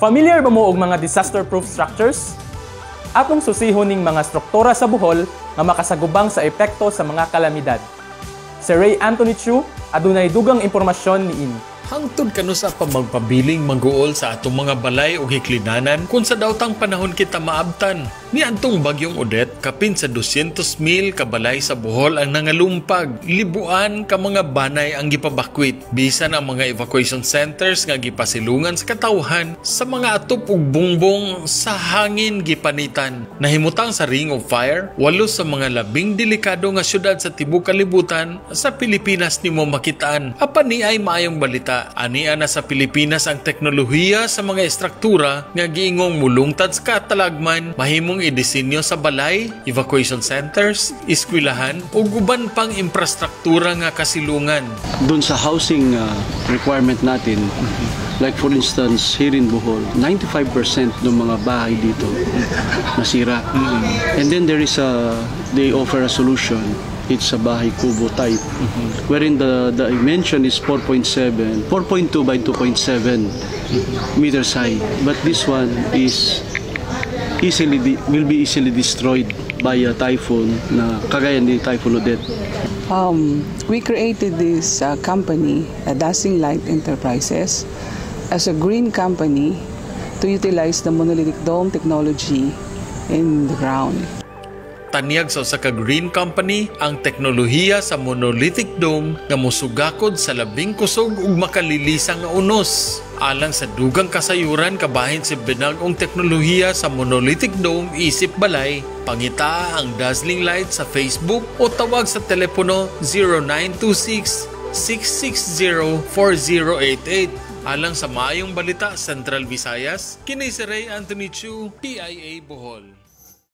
Familiar ba mo og mga disaster-proof structures? Atong susihon ning mga struktura sa Bohol nga makasagubang sa epekto sa mga kalamidad. Si Ray Anthony Chu adunay dugang impormasyon niini. Hangtod kano sa pamagpabiling mangguol sa atong mga balay o hiklinanan kung sa dawtang panahon kita maabtan. Ni antong bagyong Odette, kapin sa 200,000 ka balay sa Bohol ang nangalumpag. Libuan ka mga banay ang gipabakwit. Bisan ang mga evacuation centers nga gipasilungan sa katawhan sa mga atop ug bungbong sa hangin gipanitan. Nahimutang sa Ring of Fire, 8 sa mga labing delikado nga syudad sa tibuok kalibutan sa Pilipinas nimo makitaan. Apan ni ay maayong balita. Ania na sa Pilipinas ang teknolohiya sa mga estruktura nga giingong mulungtad sa katalagman, mahimong idisenyo sa balay, evacuation centers, eskwelahan o guban pang infrastruktura nga kasilungan. Doon sa housing requirement natin, like for instance, here in Bohol, 95% ng mga bahay dito nasira. And then they offer a solution. It's a bahay kubo type, wherein the dimension is 4.2 by 2.7 meters high. But this one is will be easily destroyed by a typhoon na kagaya ni Typhoon Odette. We created this company, Dazzling Light Enterprises, as a green company to utilize the monolithic dome technology in the ground. Tanyag sa usa ka green company ang teknolohiya sa monolithic dome nga mosugakod sa labing kusog ug makalilisang nga unos. Alang sa dugang kasayuran kabahin si binag-ong teknolohiya sa monolithic dome isip balay, pangita ang Dazzling Light sa Facebook o tawag sa telepono 0926-660-4088. Alang sa maayong balita Central Visayas, kini si Ray Anthony Chu, PIA Bohol.